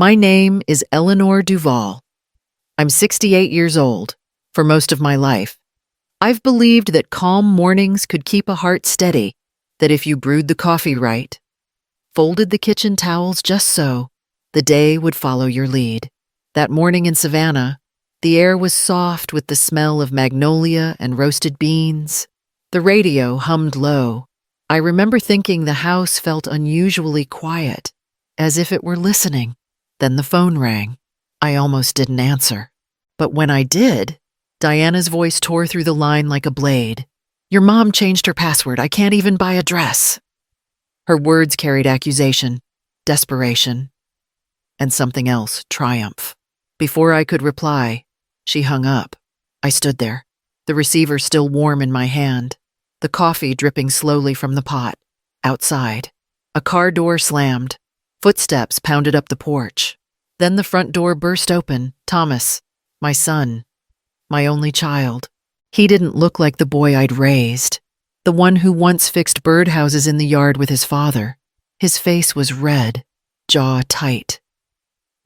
My name is Eleanor Duval. I'm 68 years old. For most of my life, I've believed that calm mornings could keep a heart steady, that if you brewed the coffee right, folded the kitchen towels just so, the day would follow your lead. That morning in Savannah, the air was soft with the smell of magnolia and roasted beans. The radio hummed low. I remember thinking the house felt unusually quiet, as if it were listening. Then the phone rang. I almost didn't answer. But when I did, Diana's voice tore through the line like a blade. "Your mom changed her password. I can't even buy a dress." Her words carried accusation, desperation, and something else, triumph. Before I could reply, she hung up. I stood there, the receiver still warm in my hand, the coffee dripping slowly from the pot. Outside, a car door slammed. Footsteps pounded up the porch. Then the front door burst open. Thomas, my son, my only child. He didn't look like the boy I'd raised, the one who once fixed birdhouses in the yard with his father. His face was red, jaw tight,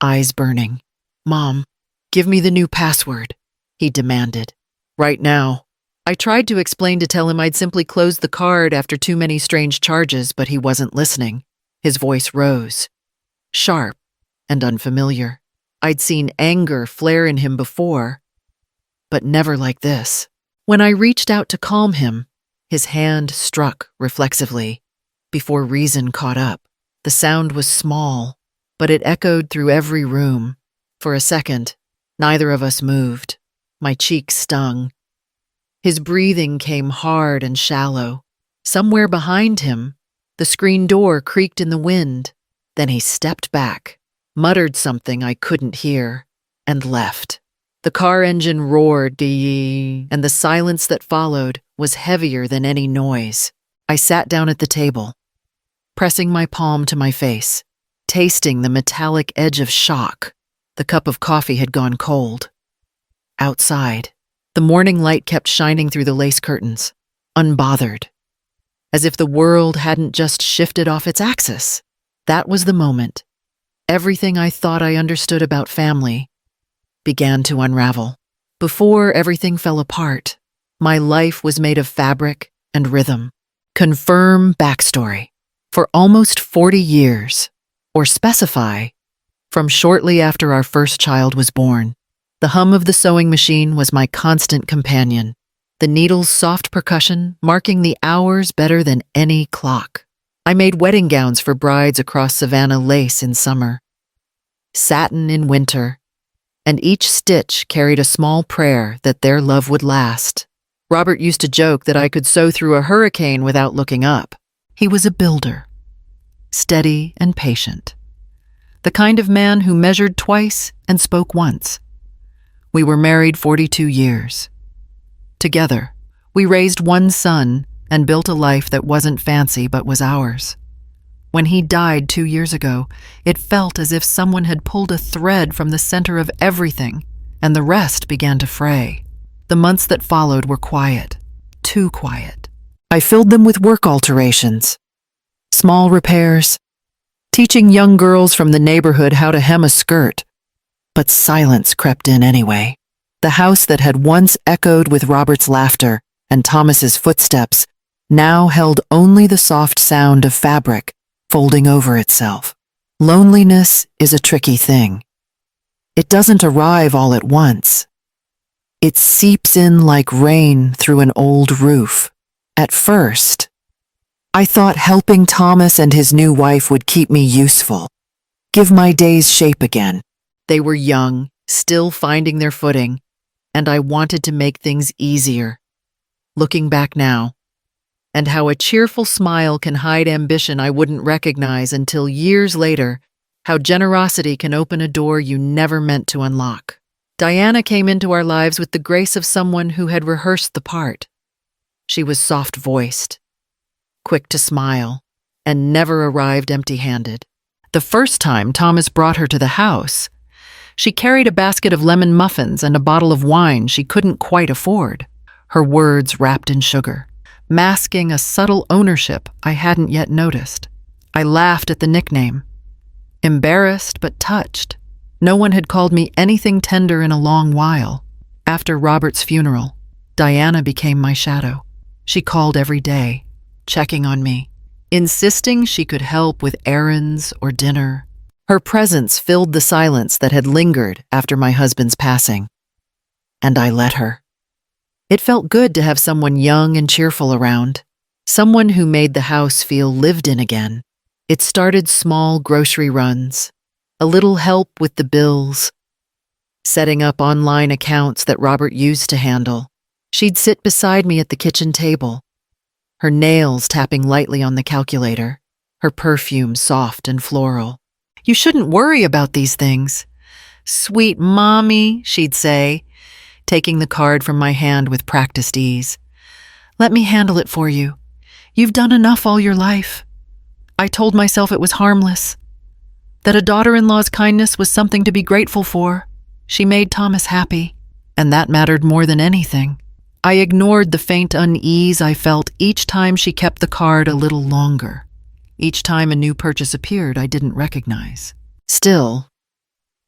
eyes burning. "Mom, give me the new password," he demanded. "Right now." I tried to explain to tell him I'd simply closed the card after too many strange charges, but he wasn't listening. His voice rose, sharp and unfamiliar. I'd seen anger flare in him before, but never like this. When I reached out to calm him, his hand struck reflexively before reason caught up. The sound was small, but it echoed through every room. For a second, neither of us moved. My cheeks stung. His breathing came hard and shallow. Somewhere behind him, the screen door creaked in the wind. Then he stepped back, muttered something I couldn't hear, and left. The car engine roared, and the silence that followed was heavier than any noise. I sat down at the table, pressing my palm to my face, tasting the metallic edge of shock. The cup of coffee had gone cold. Outside, the morning light kept shining through the lace curtains, unbothered, as if the world hadn't just shifted off its axis. That was the moment. Everything I thought I understood about family began to unravel. Before everything fell apart, my life was made of fabric and rhythm. Confirm backstory. For almost 40 years, or specify, from shortly after our first child was born, the hum of the sewing machine was my constant companion, the needle's soft percussion marking the hours better than any clock. I made wedding gowns for brides across Savannah lace in summer, satin in winter, and each stitch carried a small prayer that their love would last. Robert used to joke that I could sew through a hurricane without looking up. He was a builder, steady and patient, the kind of man who measured twice and spoke once. We were married 42 years. Together, we raised one son and built a life that wasn't fancy but was ours. When he died 2 years ago, it felt as if someone had pulled a thread from the center of everything, and the rest began to fray. The months that followed were quiet, too quiet. I filled them with work alterations, small repairs, teaching young girls from the neighborhood how to hem a skirt. But silence crept in anyway. The house that had once echoed with Robert's laughter and Thomas's footsteps now held only the soft sound of fabric folding over itself. Loneliness is a tricky thing. It doesn't arrive all at once. It seeps in like rain through an old roof. At first, I thought helping Thomas and his new wife would keep me useful, give my days shape again. They were young, still finding their footing, and I wanted to make things easier. Looking back now, and how a cheerful smile can hide ambition I wouldn't recognize until years later, how generosity can open a door you never meant to unlock. Diana came into our lives with the grace of someone who had rehearsed the part. She was soft-voiced, quick to smile, and never arrived empty-handed. The first time Thomas brought her to the house, she carried a basket of lemon muffins and a bottle of wine she couldn't quite afford, her words wrapped in sugar, masking a subtle ownership I hadn't yet noticed. I laughed at the nickname. Embarrassed but touched. No one had called me anything tender in a long while. After Robert's funeral, Diana became my shadow. She called every day, checking on me, insisting she could help with errands or dinner. Her presence filled the silence that had lingered after my husband's passing. And I let her. It felt good to have someone young and cheerful around, someone who made the house feel lived in again. It started small grocery runs, a little help with the bills, setting up online accounts that Robert used to handle. She'd sit beside me at the kitchen table, her nails tapping lightly on the calculator, her perfume soft and floral. "You shouldn't worry about these things. Sweet mommy," she'd say, taking the card from my hand with practiced ease. "Let me handle it for you. You've done enough all your life." I told myself it was harmless, that a daughter-in-law's kindness was something to be grateful for. She made Thomas happy, and that mattered more than anything. I ignored the faint unease I felt each time she kept the card a little longer, each time a new purchase appeared I didn't recognize. Still,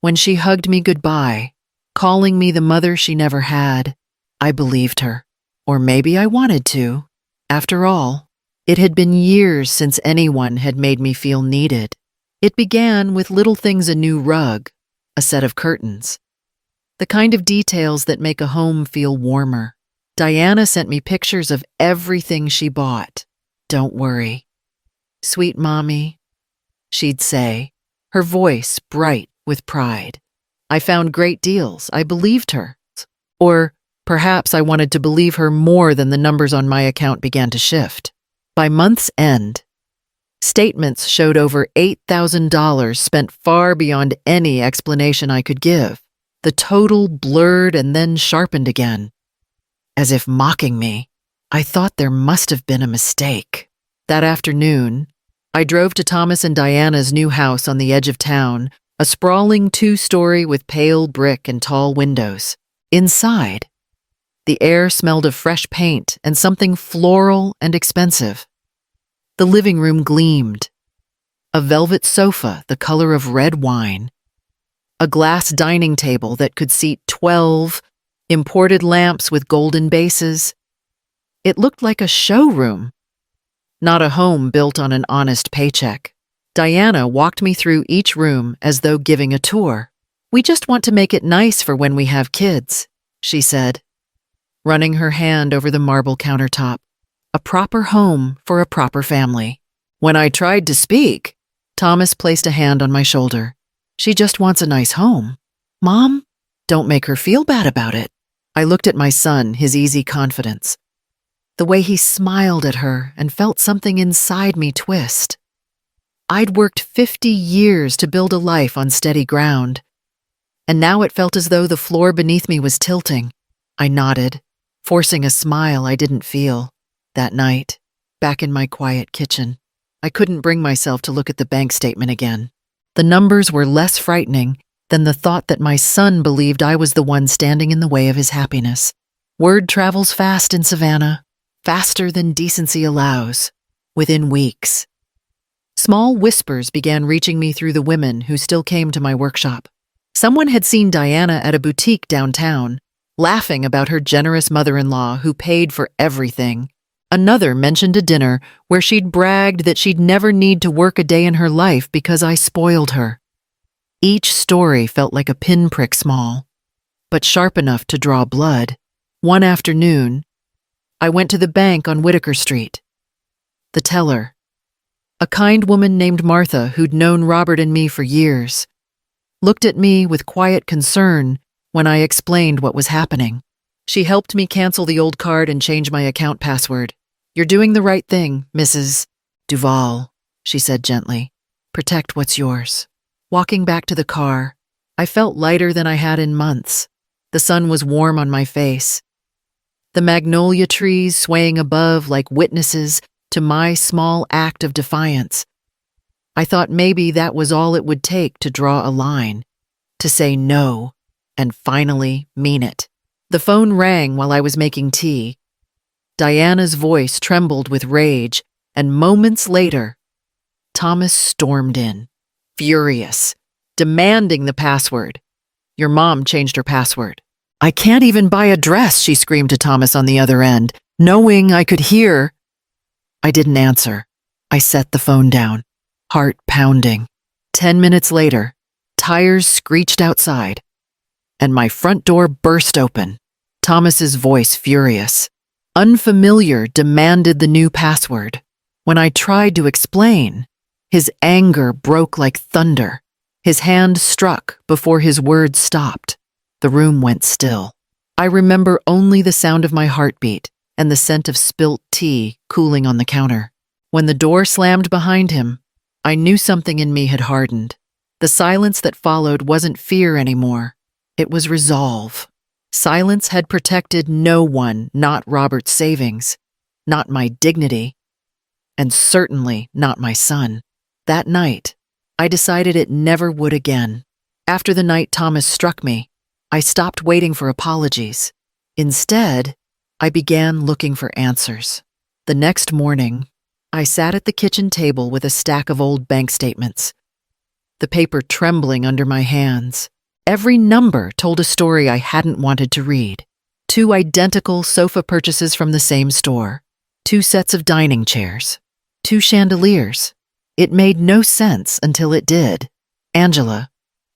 when she hugged me goodbye, calling me the mother she never had, I believed her. Or maybe I wanted to. After all, it had been years since anyone had made me feel needed. It began with little things: a new rug, a set of curtains, the kind of details that make a home feel warmer. Diana sent me pictures of everything she bought. "Don't worry. Sweet mommy," she'd say, her voice bright with pride. I found great deals. I believed her. Or perhaps I wanted to believe her more than the numbers on my account began to shift. By month's end, statements showed over $8,000 spent far beyond any explanation I could give. The total blurred and then sharpened again. As if mocking me, I thought there must have been a mistake. That afternoon, I drove to Thomas and Diana's new house on the edge of town, a sprawling 2-story with pale brick and tall windows. Inside, the air smelled of fresh paint and something floral and expensive. The living room gleamed. A velvet sofa the color of red wine. A glass dining table that could seat 12, imported lamps with golden bases. It looked like a showroom, not a home built on an honest paycheck. Diana walked me through each room as though giving a tour. "We just want to make it nice for when we have kids," she said, running her hand over the marble countertop. "A proper home for a proper family." When I tried to speak, Thomas placed a hand on my shoulder. "She just wants a nice home. Mom, don't make her feel bad about it." I looked at my son, his easy confidence, the way he smiled at her, and felt something inside me twist. I'd worked 50 years to build a life on steady ground, and now it felt as though the floor beneath me was tilting. I nodded, forcing a smile I didn't feel. That night, back in my quiet kitchen, I couldn't bring myself to look at the bank statement again. The numbers were less frightening than the thought that my son believed I was the one standing in the way of his happiness. Word travels fast in Savannah, faster than decency allows. Within weeks, small whispers began reaching me through the women who still came to my workshop. Someone had seen Diana at a boutique downtown, laughing about her generous mother-in-law who paid for everything. Another mentioned a dinner where she'd bragged that she'd never need to work a day in her life because I spoiled her. Each story felt like a pinprick small, but sharp enough to draw blood. One afternoon, I went to the bank on Whitaker Street. The teller, a kind woman named Martha who'd known Robert and me for years, looked at me with quiet concern when I explained what was happening. She helped me cancel the old card and change my account password. "You're doing the right thing, Mrs. Duval," she said gently. "Protect what's yours." Walking back to the car, I felt lighter than I had in months. The sun was warm on my face. The magnolia trees swaying above like witnesses to my small act of defiance. I thought maybe that was all it would take to draw a line, to say no, and finally mean it. The phone rang while I was making tea. Diana's voice trembled with rage, and moments later, Thomas stormed in. furious, demanding the password. Your mom changed her password. I can't even buy a dress, she screamed to Thomas on the other end, knowing I could hear. I didn't answer. I set the phone down, heart pounding. 10 minutes later, tires screeched outside, and my front door burst open. Thomas's voice furious. Unfamiliar demanded the new password. When I tried to explain, his anger broke like thunder. His hand struck before his words stopped. The room went still. I remember only the sound of my heartbeat and the scent of spilt tea cooling on the counter. When the door slammed behind him, I knew something in me had hardened. The silence that followed wasn't fear anymore. It was resolve. Silence had protected no one, not Robert's savings, not my dignity, and certainly not my son. That night, I decided it never would again. After the night Thomas struck me, I stopped waiting for apologies. Instead, I began looking for answers. The next morning, I sat at the kitchen table with a stack of old bank statements, the paper trembling under my hands. Every number told a story I hadn't wanted to read. 2 identical sofa purchases from the same store, 2 sets of dining chairs, 2 chandeliers. It made no sense until it did. Angela,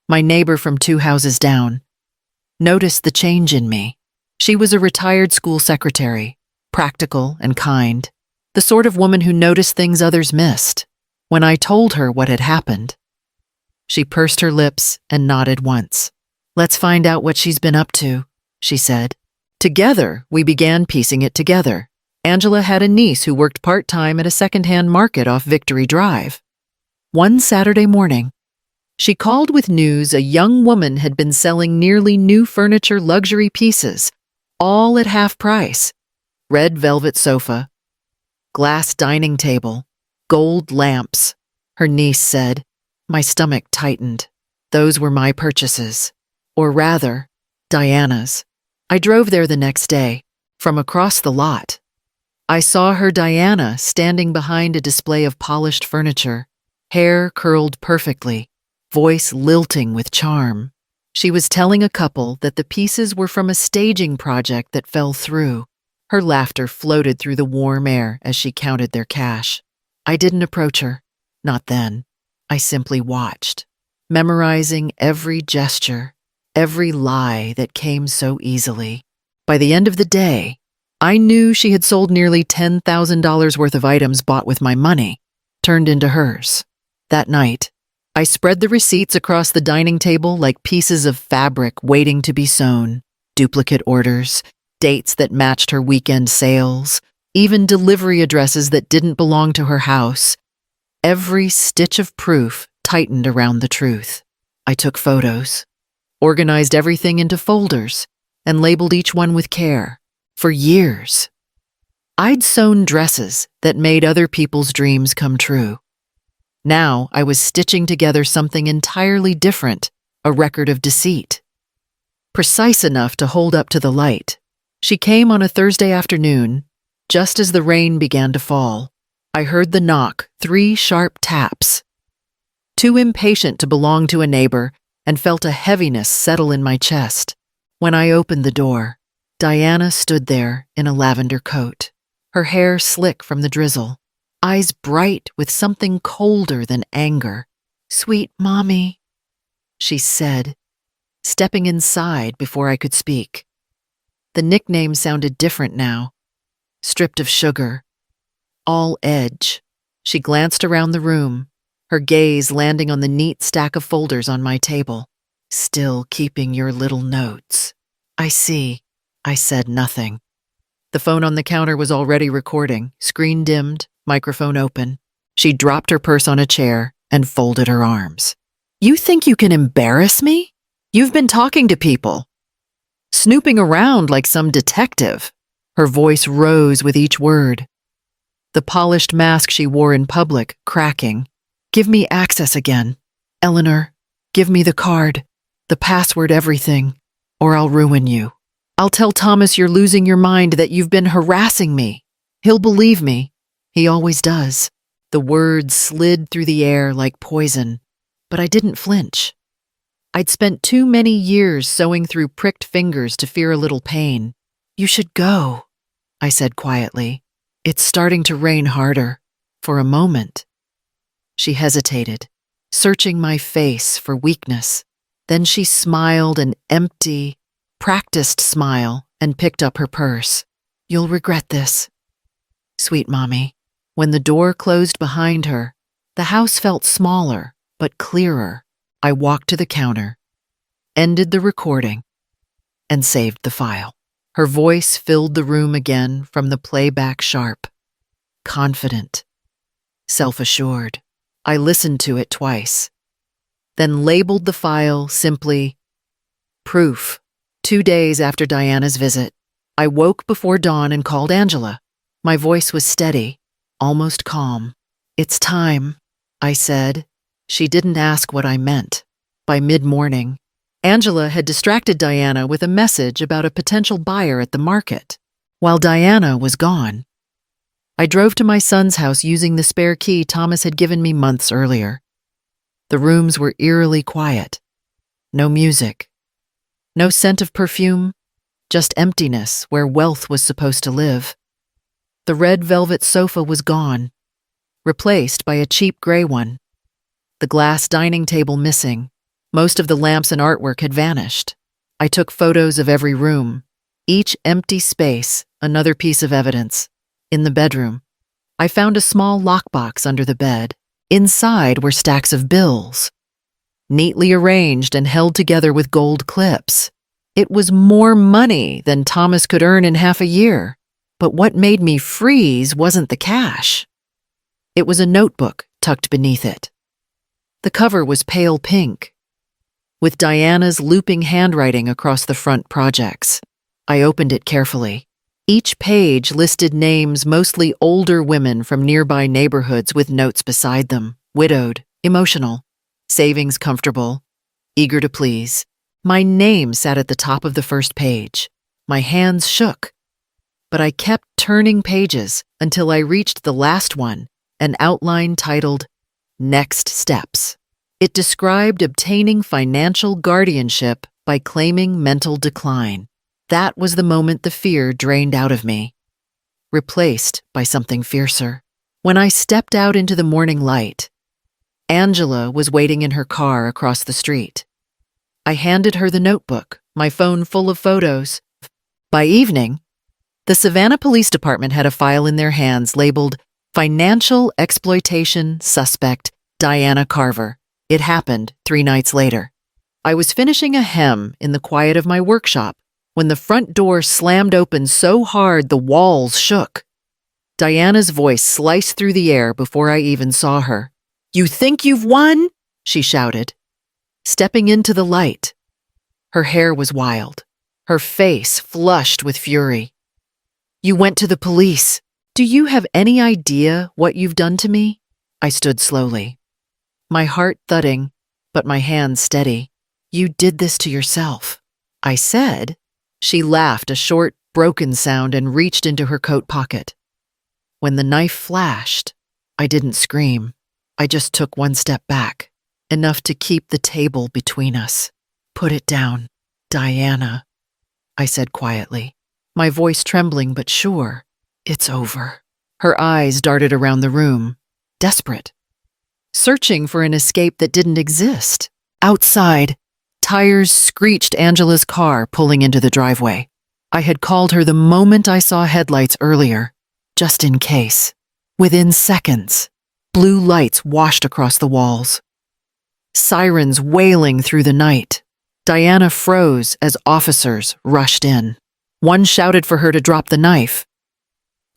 my neighbor from 2 houses down, noticed the change in me. She was a retired school secretary, practical and kind, the sort of woman who noticed things others missed. When I told her what had happened, she pursed her lips and nodded once. Let's find out what she's been up to, she said. Together, we began piecing it together. Angela had a niece who worked part-time at a second-hand market off Victory Drive. One Saturday morning, she called with news a young woman had been selling nearly new furniture luxury pieces, all at half price. Red velvet sofa, glass dining table, gold lamps. Her niece said. My stomach tightened. Those were my purchases. Or rather, Diana's. I drove there the next day, from across the lot. I saw her Diana standing behind a display of polished furniture, hair curled perfectly, voice lilting with charm. She was telling a couple that the pieces were from a staging project that fell through. Her laughter floated through the warm air as she counted their cash. I didn't approach her, not then. I simply watched, memorizing every gesture, every lie that came so easily. By the end of the day, I knew she had sold nearly $10,000 worth of items bought with my money, turned into hers. That night, I spread the receipts across the dining table like pieces of fabric waiting to be sewn, duplicate orders, dates that matched her weekend sales, even delivery addresses that didn't belong to her house. Every stitch of proof tightened around the truth. I took photos, organized everything into folders, and labeled each one with care. For years, I'd sewn dresses that made other people's dreams come true. Now I was stitching together something entirely different, a record of deceit. Precise enough to hold up to the light. She came on a Thursday afternoon, just as the rain began to fall. I heard the knock, 3 sharp taps. Too impatient to belong to a neighbor, and felt a heaviness settle in my chest. When I opened the door, Diana stood there in a lavender coat, her hair slick from the drizzle, eyes bright with something colder than anger. "Sweet Mommy," she said, stepping inside before I could speak. The nickname sounded different now, stripped of sugar, all edge. She glanced around the room, her gaze landing on the neat stack of folders on my table. "Still keeping your little notes. I see." I said nothing. The phone on the counter was already recording, screen dimmed, microphone open. She dropped her purse on a chair and folded her arms. "You think you can embarrass me? You've been talking to people, snooping around like some detective." Her voice rose with each word, the polished mask she wore in public cracking. "Give me access again. Eleanor, give me the card, the password, everything, or I'll ruin you. I'll tell Thomas you're losing your mind, that you've been harassing me. He'll believe me. He always does." The words slid through the air like poison, but I didn't flinch. I'd spent too many years sewing through pricked fingers to fear a little pain. "You should go," I said quietly. "It's starting to rain harder." For a moment, she hesitated, searching my face for weakness. Then she smiled an empty, practiced smile and picked up her purse. "You'll regret this." Sweet mommy. When the door closed behind her, the house felt smaller, but clearer. I walked to the counter, ended the recording, and saved the file. Her voice filled the room again from the playback sharp, confident, self-assured. I listened to it twice, then labeled the file simply, "Proof." 2 days after Diana's visit, I woke before dawn and called Angela. My voice was steady, almost calm. "It's time," I said. She didn't ask what I meant. By mid-morning, Angela had distracted Diana with a message about a potential buyer at the market. While Diana was gone, I drove to my son's house using the spare key Thomas had given me months earlier. The rooms were eerily quiet. No music. No scent of perfume. Just emptiness where wealth was supposed to live. The red velvet sofa was gone, replaced by a cheap gray one. The glass dining table missing. Most of the lamps and artwork had vanished. I took photos of every room. Each empty space, another piece of evidence. In the bedroom, I found a small lockbox under the bed. Inside were stacks of bills, neatly arranged and held together with gold clips. It was more money than Thomas could earn in half a year. But what made me freeze wasn't the cash. It was a notebook tucked beneath it. The cover was pale pink, with Diana's looping handwriting across the front projects. I opened it carefully. Each page listed names mostly older women from nearby neighborhoods with notes beside them. Widowed, emotional, savings comfortable, eager to please. My name sat at the top of the first page. My hands shook, but I kept turning pages until I reached the last one, an outline titled Next Steps. It described obtaining financial guardianship by claiming mental decline. That was the moment the fear drained out of me, replaced by something fiercer. When I stepped out into the morning light, Angela was waiting in her car across the street. I handed her the notebook, my phone full of photos. By evening, the Savannah Police Department had a file in their hands labeled Financial Exploitation Suspect Diana Carver. It happened 3 nights later. I was finishing a hem in the quiet of my workshop when the front door slammed open so hard the walls shook. Diana's voice sliced through the air before I even saw her. "You think you've won?" she shouted, stepping into the light. Her hair was wild, her face flushed with fury. "You went to the police. Do you have any idea what you've done to me?" I stood slowly, my heart thudding, but my hands steady. "You did this to yourself," I said. She laughed a short, broken sound and reached into her coat pocket. When the knife flashed, I didn't scream. I just took one step back, enough to keep the table between us. "Put it down, Diana," I said quietly, my voice trembling but sure. "It's over." Her eyes darted around the room, desperate, searching for an escape that didn't exist. Outside, tires screeched Angela's car pulling into the driveway. I had called her the moment I saw headlights earlier, just in case. Within seconds, blue lights washed across the walls, sirens wailing through the night. Diana froze as officers rushed in. One shouted for her to drop the knife.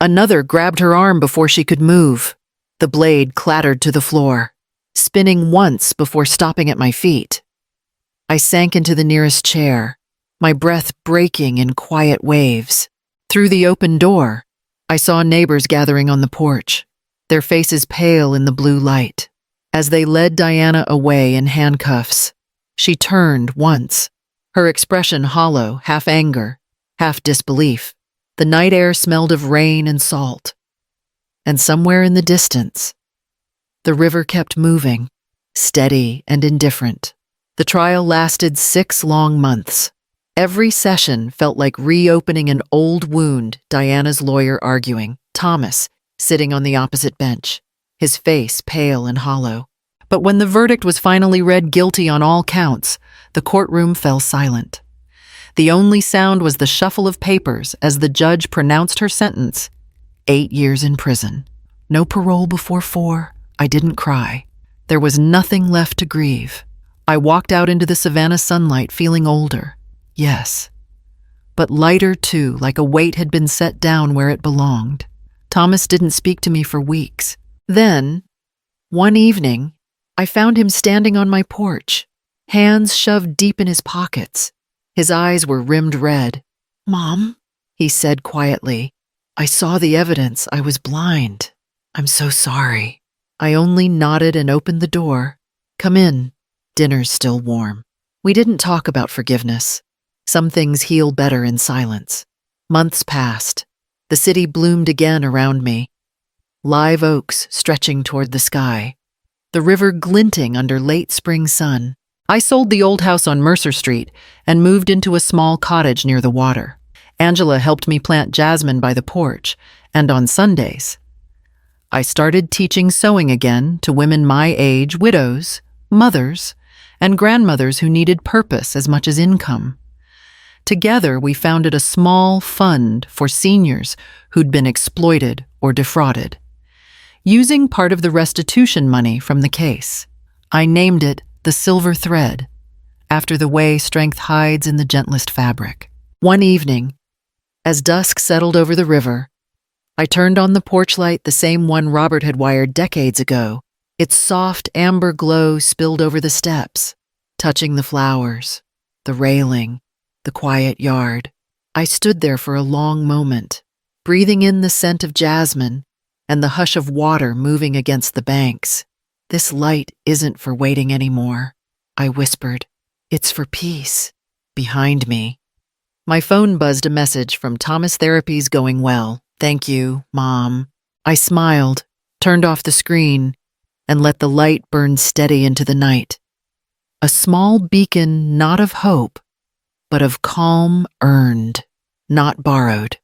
Another grabbed her arm before she could move. The blade clattered to the floor, spinning once before stopping at my feet. I sank into the nearest chair, my breath breaking in quiet waves. Through the open door, I saw neighbors gathering on the porch, their faces pale in the blue light. As they led Diana away in handcuffs, she turned once, her expression hollow, half anger, half disbelief. The night air smelled of rain and salt. And somewhere in the distance, the river kept moving, steady and indifferent. The trial lasted 6 long months. Every session felt like reopening an old wound, Diana's lawyer arguing, Thomas sitting on the opposite bench, his face pale and hollow. But when the verdict was finally read guilty on all counts, the courtroom fell silent. The only sound was the shuffle of papers as the judge pronounced her sentence, 8 years in prison. No parole before 4. I didn't cry. There was nothing left to grieve. I walked out into the Savannah sunlight feeling older. Yes. But lighter too, like a weight had been set down where it belonged. Thomas didn't speak to me for weeks. Then, one evening, I found him standing on my porch, hands shoved deep in his pockets. His eyes were rimmed red. "Mom," he said quietly, "I saw the evidence. I was blind. I'm so sorry." I only nodded and opened the door. "Come in. Dinner's still warm." We didn't talk about forgiveness. Some things heal better in silence. Months passed. The city bloomed again around me. Live oaks stretching toward the sky. The river glinting under late spring sun. I sold the old house on Mercer Street and moved into a small cottage near the water. Angela helped me plant jasmine by the porch, and on Sundays, I started teaching sewing again to women my age, widows, mothers, and grandmothers who needed purpose as much as income. Together, we founded a small fund for seniors who'd been exploited or defrauded. Using part of the restitution money from the case, I named it the Silver Thread, after the way strength hides in the gentlest fabric. One evening, as dusk settled over the river, I turned on the porch light, the same one Robert had wired decades ago. Its soft amber glow spilled over the steps, touching the flowers, the railing, the quiet yard. I stood there for a long moment, breathing in the scent of jasmine and the hush of water moving against the banks. "This light isn't for waiting anymore," I whispered. "It's for peace." Behind me, my phone buzzed a message from Thomas. "Therapy's going well. Thank you, Mom." I smiled, turned off the screen, and let the light burn steady into the night. A small beacon not of hope, but of calm earned, not borrowed.